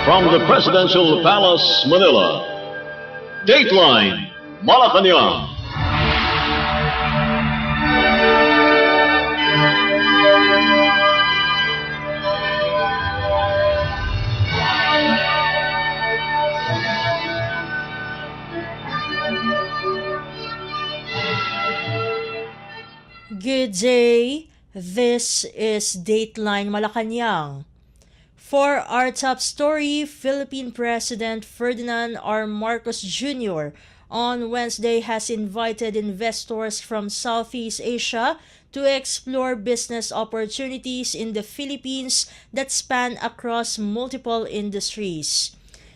From the Presidential Palace, Manila, Dateline Malacañang. Good day. This is Dateline Malacañang. For our top story, Philippine President Ferdinand R. Marcos Jr. on Wednesday has invited investors from Southeast Asia to explore business opportunities in the Philippines that span across multiple industries.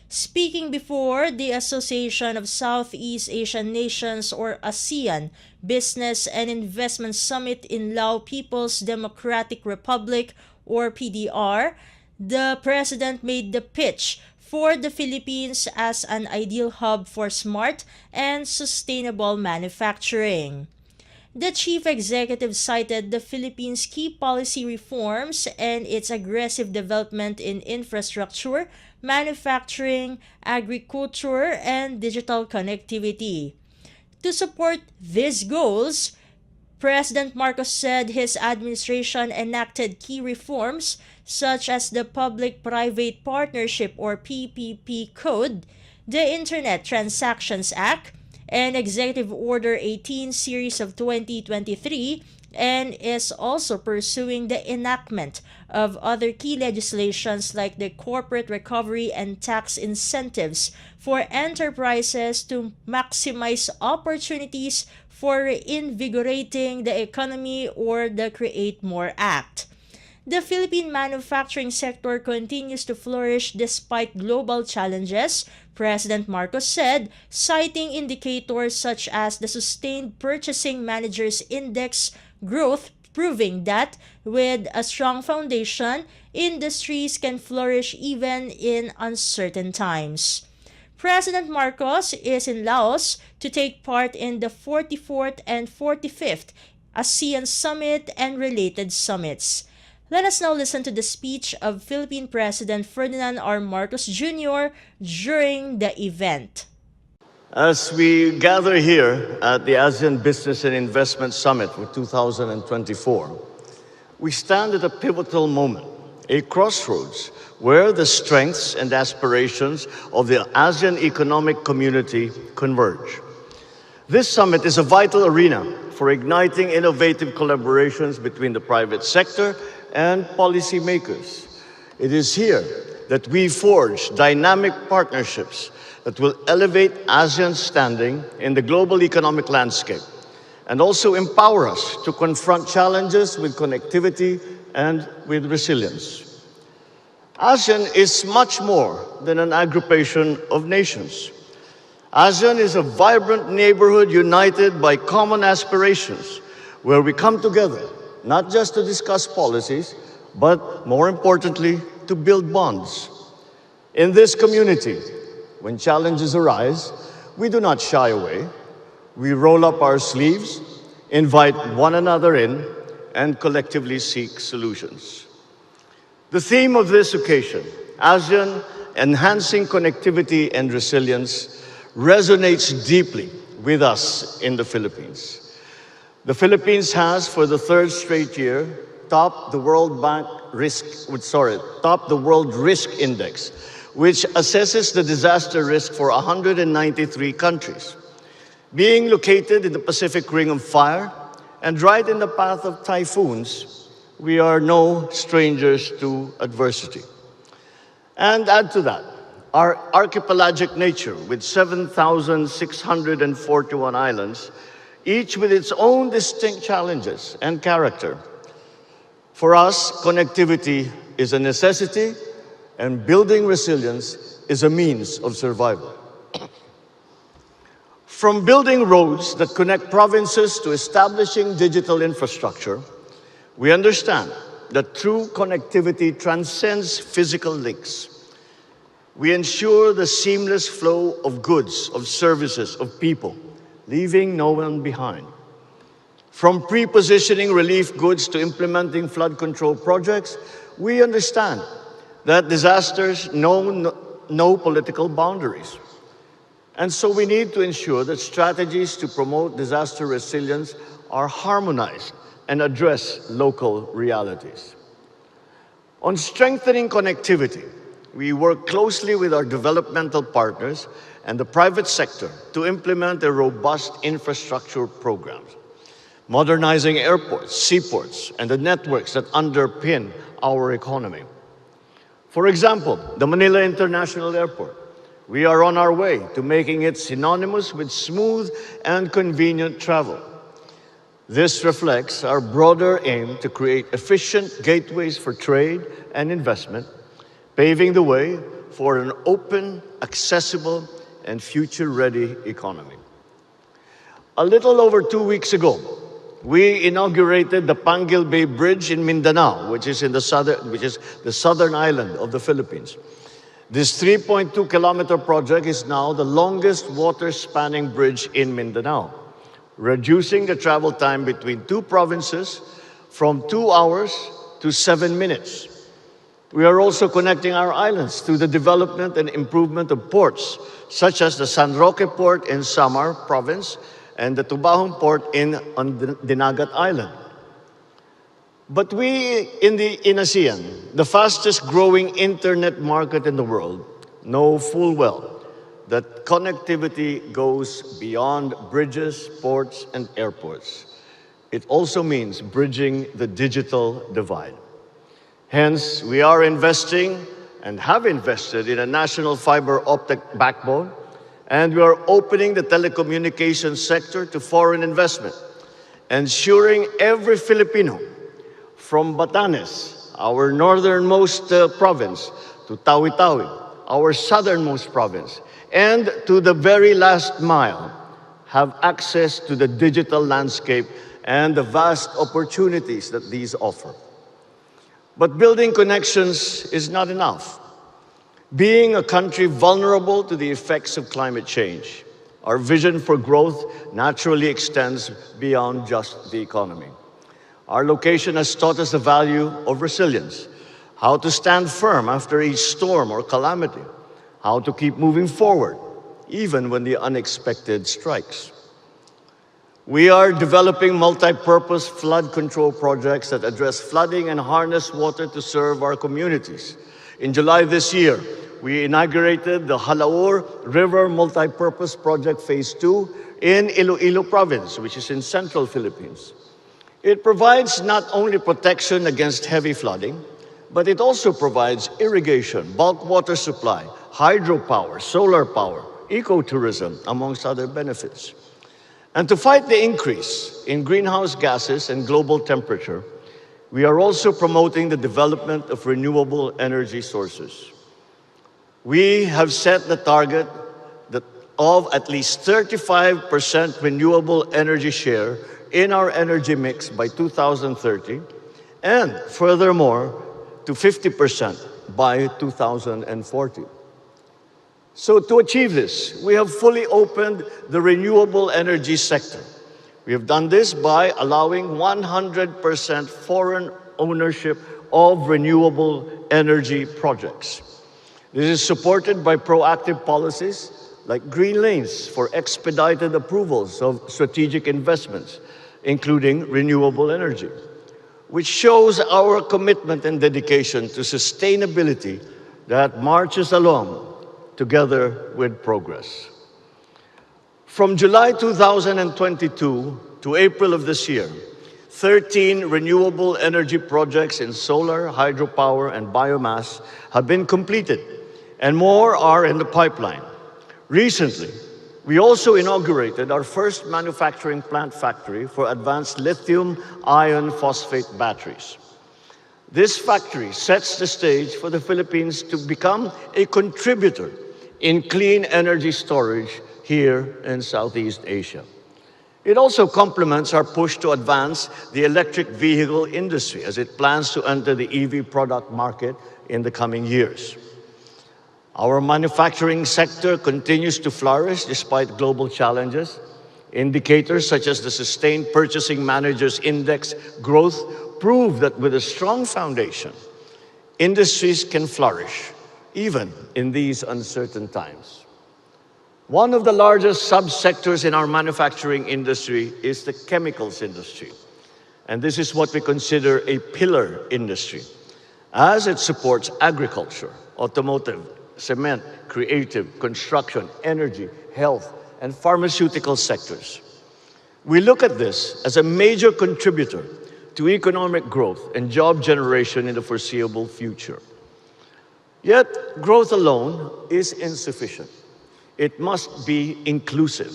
Speaking before the Association of Southeast Asian Nations or ASEAN Business and Investment Summit in Lao People's Democratic Republic or PDR, the president made the pitch for the Philippines as an ideal hub for smart and sustainable manufacturing. The chief executive cited the Philippines' key policy reforms and its aggressive development in infrastructure, manufacturing, agriculture, and digital connectivity. To support these goals, President Marcos said his administration enacted key reforms such as the Public-Private Partnership or PPP Code, the Internet Transactions Act, and Executive Order 18 Series of 2023, and is also pursuing the enactment of other key legislations like the corporate recovery and tax incentives for enterprises to maximize opportunities for reinvigorating the economy or the Create More Act. The Philippine manufacturing sector continues to flourish despite global challenges, President Marcos said, citing indicators such as the Sustained Purchasing Managers Index growth proving that with a strong foundation, industries can flourish even in uncertain times. President Marcos is in Laos to take part in the 44th and 45th ASEAN Summit and related summits. Let us now listen to the speech of Philippine President Ferdinand R. Marcos Jr. during the event. As we gather here at the ASEAN Business and Investment Summit for 2024, we stand at a pivotal moment, a crossroads where the strengths and aspirations of the ASEAN economic community converge. This summit is a vital arena for igniting innovative collaborations between the private sector and policymakers. It is here that we forge dynamic partnerships that will elevate ASEAN's standing in the global economic landscape and also empower us to confront challenges with connectivity and with resilience. ASEAN is much more than an aggregation of nations. ASEAN is a vibrant neighborhood united by common aspirations where we come together not just to discuss policies, but more importantly, to build bonds. In this community, when challenges arise, we do not shy away. We roll up our sleeves, invite one another in, and collectively seek solutions. The theme of this occasion, ASEAN Enhancing Connectivity and Resilience, resonates deeply with us in the Philippines. The Philippines has, for the third straight year, topped the World Risk Index, which assesses the disaster risk for 193 countries. Being located in the Pacific Ring of Fire and right in the path of typhoons, we are no strangers to adversity. And add to that, our archipelagic nature with 7,641 islands, each with its own distinct challenges and character. For us, connectivity is a necessity, and building resilience is a means of survival. From building roads that connect provinces to establishing digital infrastructure, we understand that true connectivity transcends physical links. We ensure the seamless flow of goods, of services, of people, leaving no one behind. From pre-positioning relief goods to implementing flood control projects, we understand that disasters know no political boundaries. And so we need to ensure that strategies to promote disaster resilience are harmonized and address local realities. On strengthening connectivity, we work closely with our developmental partners and the private sector to implement a robust infrastructure programs, modernizing airports, seaports, and the networks that underpin our economy. For example, the Manila International Airport. We are on our way to making it synonymous with smooth and convenient travel. This reflects our broader aim to create efficient gateways for trade and investment, paving the way for an open, accessible, and future-ready economy. A little over 2 weeks ago, we inaugurated the Panguil Bay Bridge in Mindanao, which is the southern island of the Philippines. This 3.2-kilometer project is now the longest water-spanning bridge in Mindanao, reducing the travel time between two provinces from 2 hours to 7 minutes. We are also connecting our islands through the development and improvement of ports, such as the San Roque Port in Samar Province and the Tubahon Port on Dinagat Island. But we in ASEAN, the fastest growing internet market in the world, know full well that connectivity goes beyond bridges, ports, and airports. It also means bridging the digital divide. Hence, we are investing and have invested in a national fiber optic backbone, and we are opening the telecommunications sector to foreign investment, ensuring every Filipino, from Batanes, our northernmost province, to Tawi-Tawi, our southernmost province, and to the very last mile, have access to the digital landscape and the vast opportunities that these offer. But building connections is not enough. Being a country vulnerable to the effects of climate change, our vision for growth naturally extends beyond just the economy. Our location has taught us the value of resilience, how to stand firm after each storm or calamity, how to keep moving forward, even when the unexpected strikes. We are developing multi-purpose flood control projects that address flooding and harness water to serve our communities. In July this year, we inaugurated the Halaur River Multi-Purpose Project Phase 2 in Iloilo Province, which is in central Philippines. It provides not only protection against heavy flooding, but it also provides irrigation, bulk water supply, hydropower, solar power, ecotourism, amongst other benefits. And to fight the increase in greenhouse gases and global temperature, we are also promoting the development of renewable energy sources. We have set the target of at least 35% renewable energy share in our energy mix by 2030, and furthermore, to 50% by 2040. So to achieve this, we have fully opened the renewable energy sector. We have done this by allowing 100% foreign ownership of renewable energy projects. This is supported by proactive policies like green lanes for expedited approvals of strategic investments, including renewable energy, which shows our commitment and dedication to sustainability that marches along together with progress. From July 2022 to April of this year, 13 renewable energy projects in solar, hydropower, and biomass have been completed, and more are in the pipeline. Recently, we also inaugurated our first manufacturing plant factory for advanced lithium iron phosphate batteries. This factory sets the stage for the Philippines to become a contributor in clean energy storage here in Southeast Asia. It also complements our push to advance the electric vehicle industry as it plans to enter the EV product market in the coming years. Our manufacturing sector continues to flourish despite global challenges. Indicators such as the Sustained Purchasing Managers Index growth prove that with a strong foundation, industries can flourish, even in these uncertain times. One of the largest subsectors in our manufacturing industry is the chemicals industry. And this is what we consider a pillar industry, as it supports agriculture, automotive, cement, creative, construction, energy, health, and pharmaceutical sectors. We look at this as a major contributor to economic growth and job generation in the foreseeable future. Yet, growth alone is insufficient. It must be inclusive.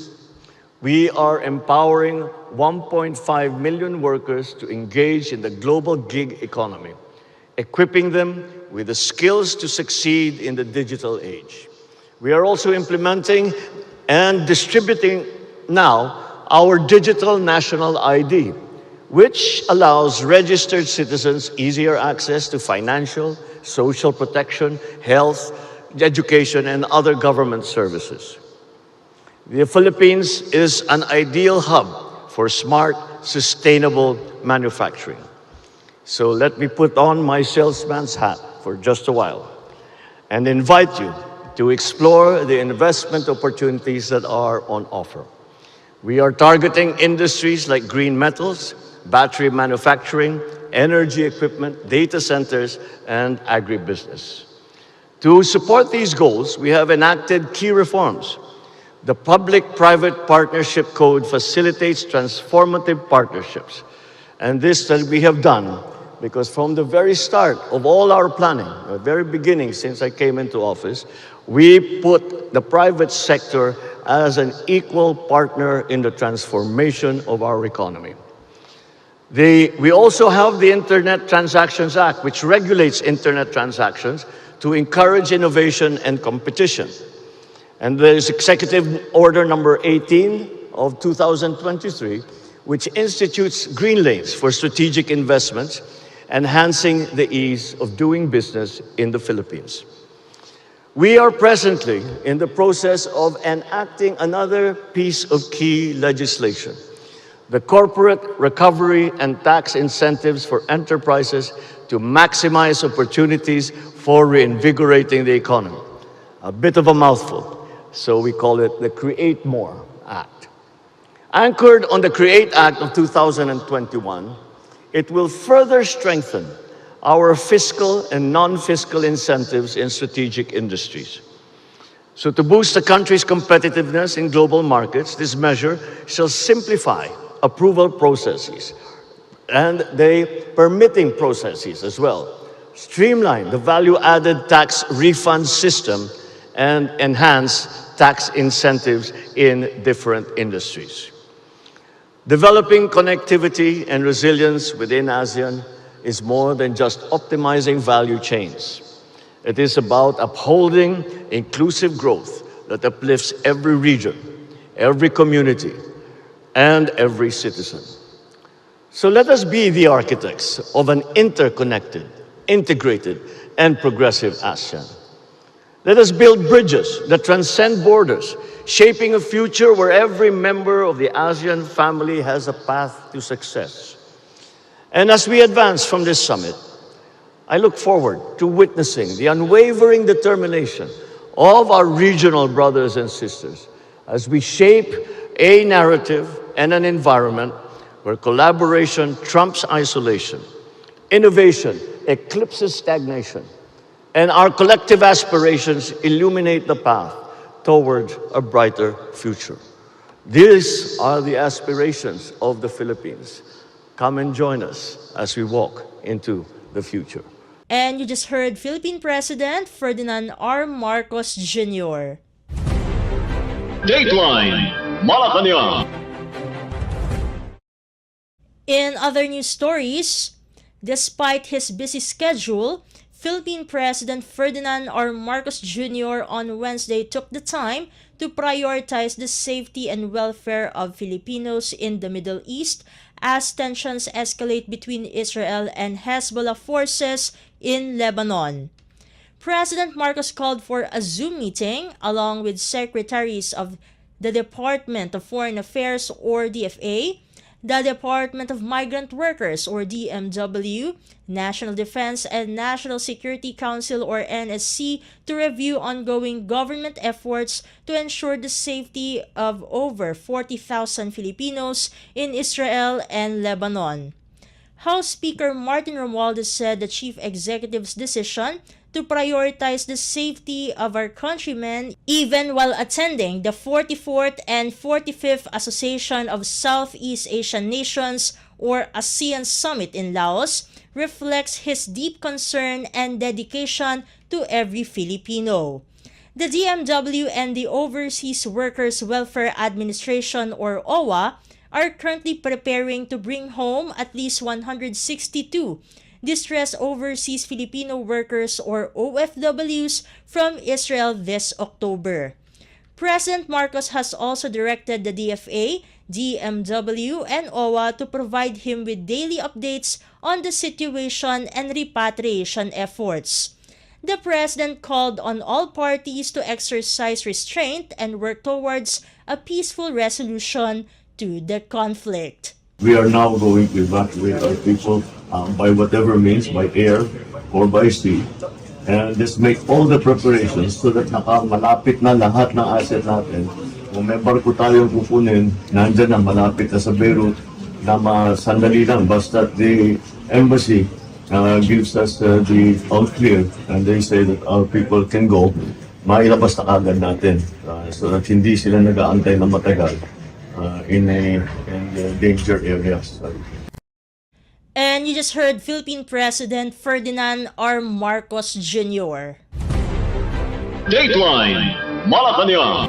We are empowering 1.5 million workers to engage in the global gig economy, equipping them with the skills to succeed in the digital age. We are also implementing and distributing now our digital national ID, which allows registered citizens easier access to financial, social protection, health, education, and other government services. The Philippines is an ideal hub for smart, sustainable manufacturing. So let me put on my salesman's hat for just a while and invite you to explore the investment opportunities that are on offer. We are targeting industries like green metals, battery manufacturing, energy equipment, data centers, and agribusiness. To support these goals, we have enacted key reforms. The Public-Private Partnership Code facilitates transformative partnerships. And this that we have done because from the very start of all our planning, the very beginning since I came into office, we put the private sector as an equal partner in the transformation of our economy. We also have the Internet Transactions Act, which regulates internet transactions to encourage innovation and competition. And there is Executive Order number 18 of 2023, which institutes green lanes for strategic investments, enhancing the ease of doing business in the Philippines. We are presently in the process of enacting another piece of key legislation, the Corporate Recovery and Tax Incentives for Enterprises to maximize opportunities for reinvigorating the economy. A bit of a mouthful, so we call it the Create More Act. Anchored on the Create Act of 2021, it will further strengthen our fiscal and non-fiscal incentives in strategic industries. So to boost the country's competitiveness in global markets, this measure shall simplify approval processes and the permitting processes as well, streamline the value-added tax refund system, and enhance tax incentives in different industries. Developing connectivity and resilience within ASEAN is more than just optimizing value chains. It is about upholding inclusive growth that uplifts every region, every community, and every citizen. So let us be the architects of an interconnected, integrated, and progressive ASEAN. Let us build bridges that transcend borders, shaping a future where every member of the ASEAN family has a path to success. And as we advance from this summit, I look forward to witnessing the unwavering determination of our regional brothers and sisters as we shape a narrative and an environment where collaboration trumps isolation, innovation eclipses stagnation, and our collective aspirations illuminate the path toward a brighter future. These are the aspirations of the Philippines. Come and join us as we walk into the future. And you just heard Philippine President Ferdinand R. Marcos Jr. Dateline Malacañang. In other news stories, despite his busy schedule, Philippine President Ferdinand R. Marcos Jr. on Wednesday took the time to prioritize the safety and welfare of Filipinos in the Middle East as tensions escalate between Israel and Hezbollah forces in Lebanon. President Marcos called for a Zoom meeting along with secretaries of the Department of Foreign Affairs or DFA, the Department of Migrant Workers or DMW, National Defense and National Security Council or NSC to review ongoing government efforts to ensure the safety of over 40,000 Filipinos in Israel and Lebanon. House Speaker Martin Romualdez said the chief executive's decision to prioritize the safety of our countrymen even while attending the 44th and 45th Association of Southeast Asian Nations or ASEAN Summit in Laos reflects his deep concern and dedication to every Filipino. The DMW and the Overseas Workers Welfare Administration or OWA are currently preparing to bring home at least 162 distressed overseas Filipino workers or OFWs from Israel this October. President Marcos has also directed the DFA, DMW, and OWA to provide him with daily updates on the situation and repatriation efforts. The President called on all parties to exercise restraint and work towards a peaceful resolution to the conflict. We are now going to evacuate our people by whatever means, by air or by sea. And just make all the preparations so that malapit na lahat ng asset natin. Kung may barko tayong kukunin, nandyan na malapit na sa Beirut na sandali lang. Basta the embassy gives us the all clear and they say that our people can go, mailabas na kagad natin so that hindi sila nag-aantay na matagal in the danger areas. And you just heard Philippine President Ferdinand R. Marcos Jr. Dateline Malacañang.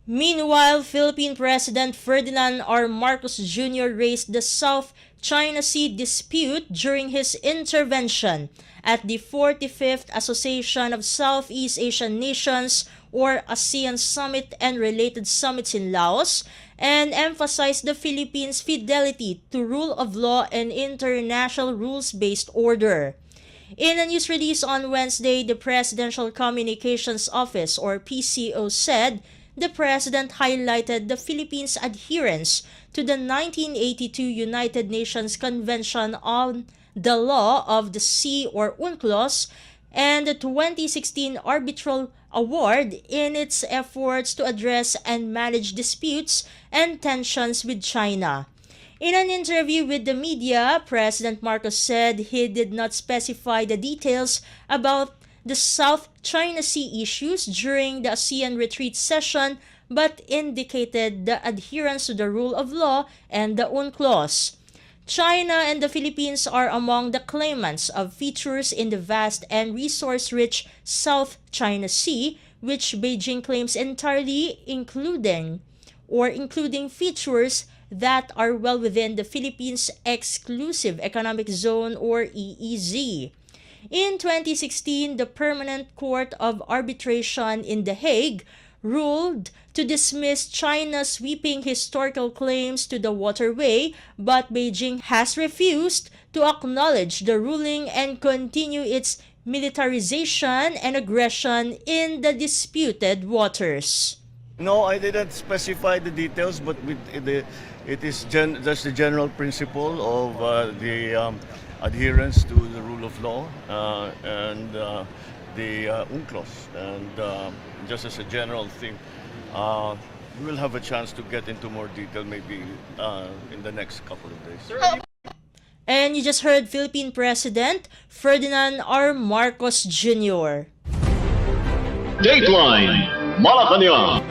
Meanwhile, Philippine President Ferdinand R. Marcos Jr. raised the South China Sea dispute during his intervention at the 45th Association of Southeast Asian Nations or ASEAN Summit and related summits in Laos and emphasized the Philippines' fidelity to rule of law and international rules-based order. In a news release on Wednesday, the Presidential Communications Office or PCO said the President highlighted the Philippines' adherence to the 1982 United Nations Convention on the Law of the Sea or UNCLOS and the 2016 Arbitral Award in its efforts to address and manage disputes and tensions with China. In an interview with the media, President Marcos said he did not specify the details about the South China Sea issues during the ASEAN retreat session but indicated the adherence to the rule of law and the UNCLOS. China and the Philippines are among the claimants of features in the vast and resource-rich South China Sea, which Beijing claims entirely including features that are well within the Philippines' Exclusive Economic Zone or EEZ. In 2016, the Permanent Court of Arbitration in The Hague ruled to dismiss China's sweeping historical claims to the waterway, but Beijing has refused to acknowledge the ruling and continue its militarization and aggression in the disputed waters. No, I didn't specify the details, but it is just the general principle of the adherence to the rule of law and the UNCLOS. And just as a general thing, we will have a chance to get into more detail maybe in the next couple of days. And you just heard Philippine President Ferdinand R. Marcos Jr. Dateline Malacañang.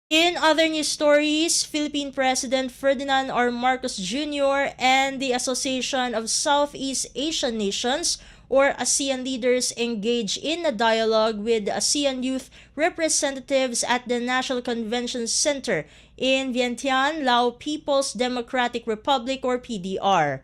In other news stories, Philippine President Ferdinand R. Marcos Jr. and the Association of Southeast Asian Nations or ASEAN leaders engage in a dialogue with ASEAN youth representatives at the National Convention Center in Vientiane, Lao People's Democratic Republic or PDR.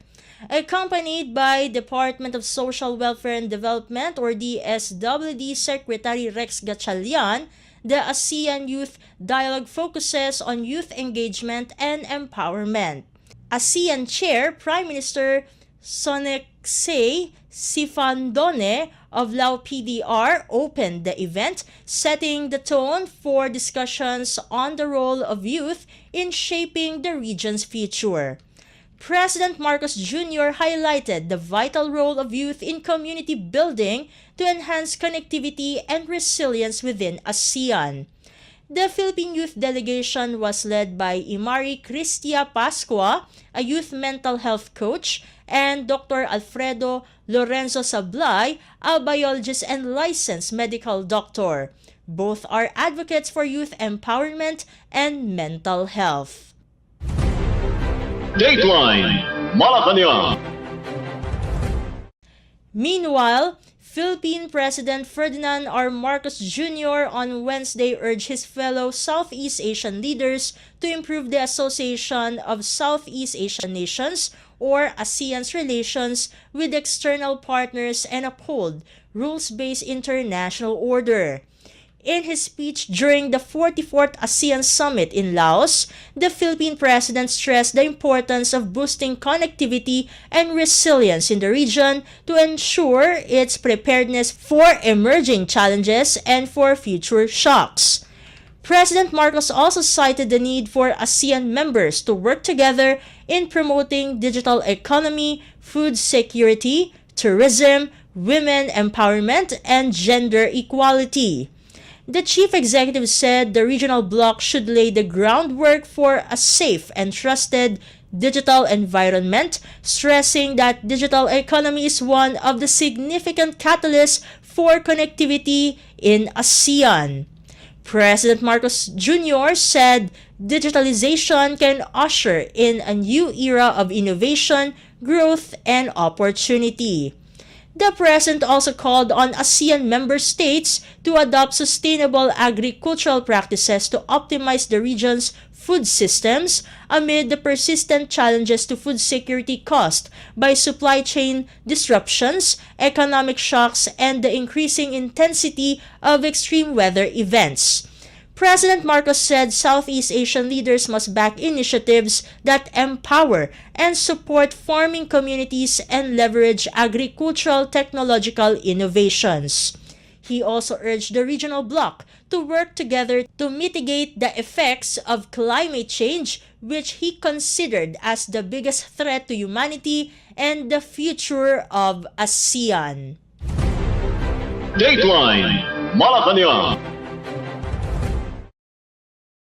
Accompanied by Department of Social Welfare and Development or DSWD Secretary Rex Gatchalian, the ASEAN Youth Dialogue focuses on youth engagement and empowerment. ASEAN Chair Prime Minister Sonexay Sifandone of Lao PDR opened the event, setting the tone for discussions on the role of youth in shaping the region's future. President Marcos Jr. highlighted the vital role of youth in community building to enhance connectivity and resilience within ASEAN. The Philippine Youth Delegation was led by Imari Cristia Pascua, a youth mental health coach, and Dr. Alfredo Lorenzo Sablay, a biologist and licensed medical doctor. Both are advocates for youth empowerment and mental health. Dateline Malacañang. Meanwhile, Philippine President Ferdinand R. Marcos Jr. on Wednesday urged his fellow Southeast Asian leaders to improve the Association of Southeast Asian Nations or ASEAN's relations with external partners and uphold rules-based international order. In his speech during the 44th ASEAN Summit in Laos, the Philippine President stressed the importance of boosting connectivity and resilience in the region to ensure its preparedness for emerging challenges and for future shocks. President Marcos also cited the need for ASEAN members to work together in promoting digital economy, food security, tourism, women empowerment, and gender equality. The chief executive said the regional bloc should lay the groundwork for a safe and trusted digital environment, stressing that digital economy is one of the significant catalysts for connectivity in ASEAN. President Marcos Jr. said digitalization can usher in a new era of innovation, growth, and opportunity. The President also called on ASEAN member states to adopt sustainable agricultural practices to optimize the region's food systems amid the persistent challenges to food security caused by supply chain disruptions, economic shocks, and the increasing intensity of extreme weather events. President Marcos said Southeast Asian leaders must back initiatives that empower and support farming communities and leverage agricultural technological innovations. He also urged the regional bloc to work together to mitigate the effects of climate change, which he considered as the biggest threat to humanity and the future of ASEAN. Dateline Malacañang.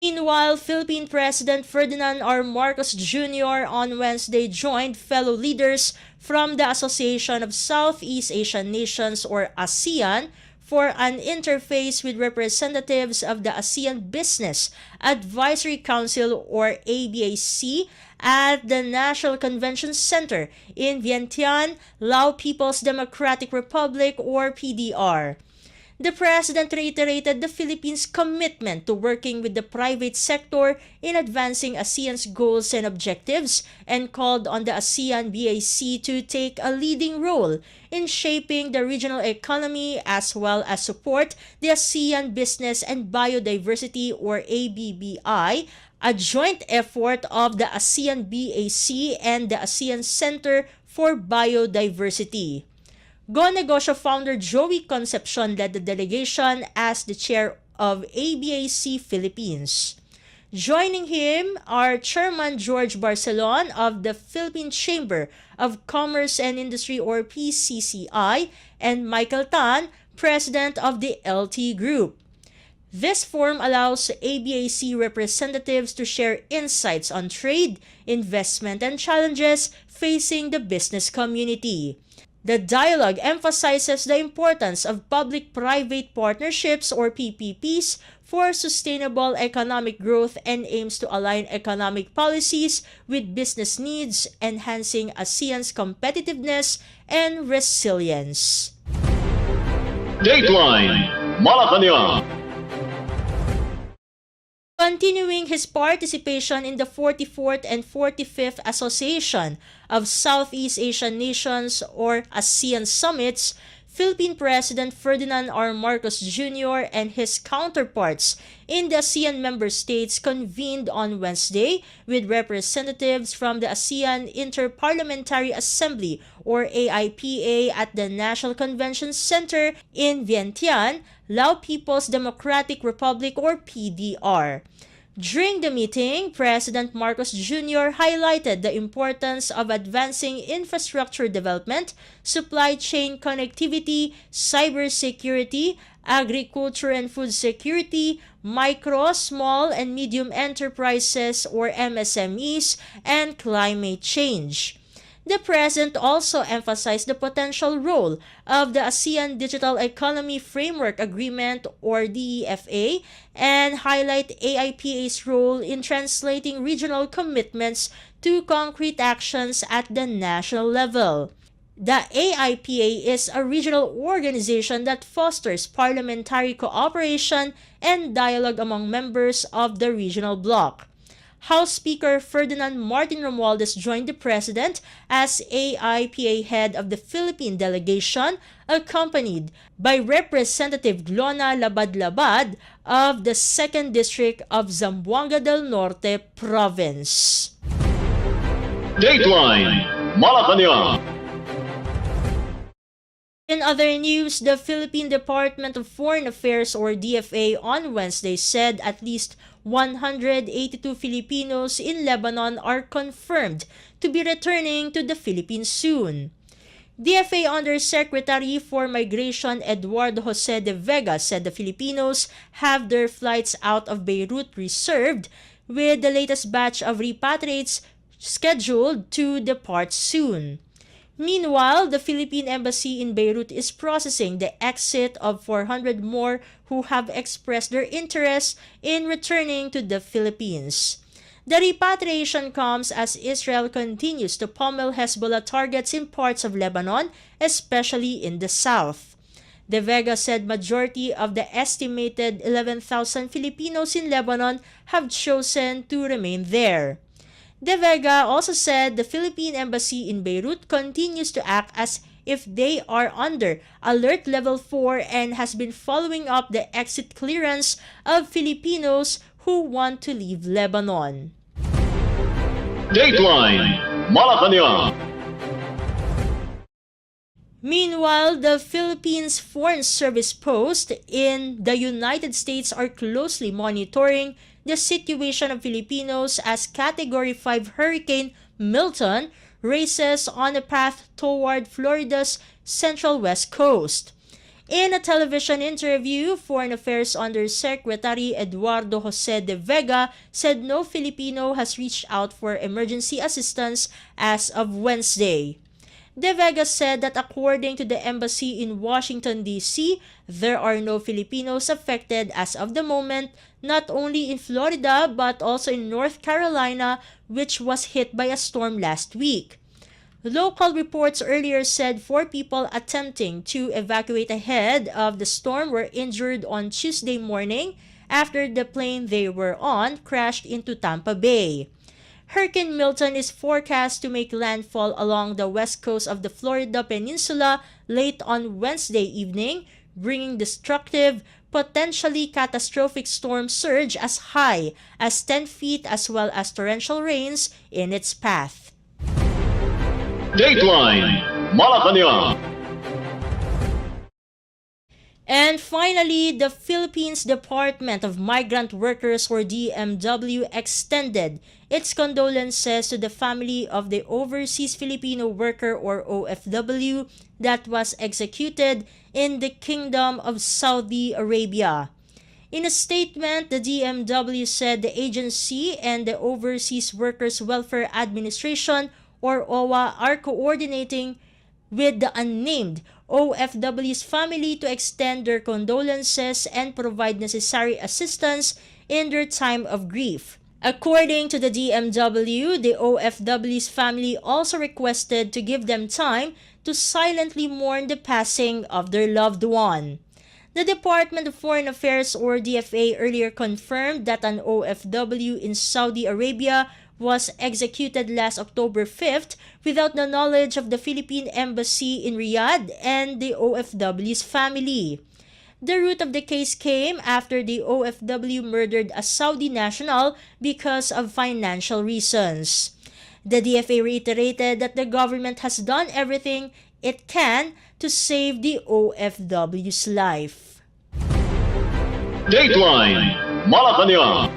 Meanwhile, Philippine President Ferdinand R. Marcos Jr. on Wednesday joined fellow leaders from the Association of Southeast Asian Nations or ASEAN for an interface with representatives of the ASEAN Business Advisory Council or ABAC at the National Convention Center in Vientiane, Lao People's Democratic Republic or PDR. The President reiterated the Philippines' commitment to working with the private sector in advancing ASEAN's goals and objectives and called on the ASEAN BAC to take a leading role in shaping the regional economy as well as support the ASEAN Business and Biodiversity or ABBI, a joint effort of the ASEAN BAC and the ASEAN Center for Biodiversity. Go Negosyo founder Joey Concepcion led the delegation as the chair of ABAC Philippines. Joining him are Chairman George Barcelon of the Philippine Chamber of Commerce and Industry or PCCI and Michael Tan, President of the LT Group. This forum allows ABAC representatives to share insights on trade, investment, and challenges facing the business community. The dialogue emphasizes the importance of public-private partnerships or PPPs for sustainable economic growth and aims to align economic policies with business needs, enhancing ASEAN's competitiveness and resilience. Dateline Malacañang. Continuing his participation in the 44th and 45th Association of Southeast Asian Nations or ASEAN Summits, Philippine President Ferdinand R. Marcos Jr. and his counterparts in the ASEAN member states convened on Wednesday with representatives from the ASEAN Interparliamentary Assembly or AIPA at the National Convention Center in Vientiane, Lao People's Democratic Republic or PDR. During the meeting, President Marcos Jr. highlighted the importance of advancing infrastructure development, supply chain connectivity, cybersecurity, agriculture and food security, micro, small, and medium enterprises or MSMEs, and climate change. The President also emphasized the potential role of the ASEAN Digital Economy Framework Agreement or DEFA and highlight AIPA's role in translating regional commitments to concrete actions at the national level. The AIPA is a regional organization that fosters parliamentary cooperation and dialogue among members of the regional bloc. House Speaker Ferdinand Martin Romualdez joined the President as AIPA head of the Philippine delegation, accompanied by Representative Glona Labad-Labad of the 2nd District of Zamboanga del Norte Province. Dateline Malacañang. In other news, the Philippine Department of Foreign Affairs or DFA on Wednesday said at least 182 Filipinos in Lebanon are confirmed to be returning to the Philippines soon. DFA Undersecretary for Migration Eduardo Jose de Vega said the Filipinos have their flights out of Beirut reserved, with the latest batch of repatriates scheduled to depart soon. Meanwhile, the Philippine Embassy in Beirut is processing the exit of 400 more who have expressed their interest in returning to the Philippines. The repatriation comes as Israel continues to pummel Hezbollah targets in parts of Lebanon, especially in the south. De Vega said majority of the estimated 11,000 Filipinos in Lebanon have chosen to remain there. De Vega also said the Philippine Embassy in Beirut continues to act as if they are under Alert Level 4 and has been following up the exit clearance of Filipinos who want to leave Lebanon. Dateline Malacañang. Meanwhile, the Philippines Foreign Service posts in the United States are closely monitoring the situation of Filipinos as Category 5 Hurricane Milton races on a path toward Florida's central west coast. In a television interview, Foreign Affairs Undersecretary Eduardo Jose de Vega said no Filipino has reached out for emergency assistance as of Wednesday. De Vega said that according to the embassy in Washington, D.C., there are no Filipinos affected as of the moment, not only in Florida but also in North Carolina, which was hit by a storm last week. Local reports earlier said 4 people attempting to evacuate ahead of the storm were injured on Tuesday morning after the plane they were on crashed into Tampa Bay. Hurricane Milton is forecast to make landfall along the west coast of the Florida Peninsula late on Wednesday evening, bringing destructive, potentially catastrophic storm surge as high as 10 feet as well as torrential rains in its path. Dateline Malacañang. And finally, the Philippines Department of Migrant Workers or DMW extended its condolences to the family of the Overseas Filipino Worker or OFW that was executed in the Kingdom of Saudi Arabia. In a statement, the DMW said the agency and the Overseas Workers Welfare Administration or OWA are coordinating with the unnamed OFW's family to extend their condolences and provide necessary assistance in their time of grief. According to the DMW, the OFW's family also requested to give them time to silently mourn the passing of their loved one. The Department of Foreign Affairs or DFA earlier confirmed that an OFW in Saudi Arabia was executed last October 5th without the knowledge of the Philippine Embassy in Riyadh and the OFW's family. The root of the case came after the OFW murdered a Saudi national because of financial reasons. The DFA reiterated that the government has done everything it can to save the OFW's life. Dateline Malacañang.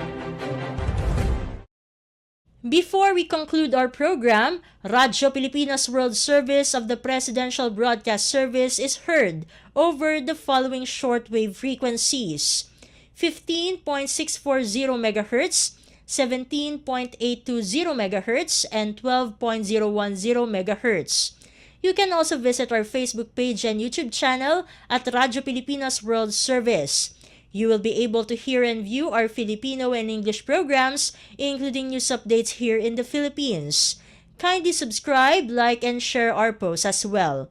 Before we conclude our program, Radyo Pilipinas World Service of the Presidential Broadcast Service is heard over the following shortwave frequencies: 15.640 MHz, 17.820 MHz, and 12.010 MHz. You can also visit our Facebook page and YouTube channel at Radyo Pilipinas World Service. You will be able to hear and view our Filipino and English programs, including news updates here in the Philippines. Kindly subscribe, like, and share our posts as well.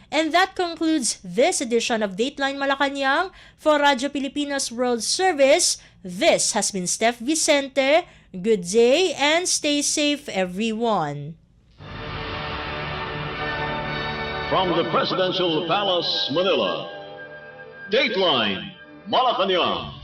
And that concludes this edition of Dateline Malacañang for Radyo Pilipinas World Service. This has been Steph Vicente. Good day and stay safe, everyone. From the Presidential Palace, Manila, Dateline Malacañang.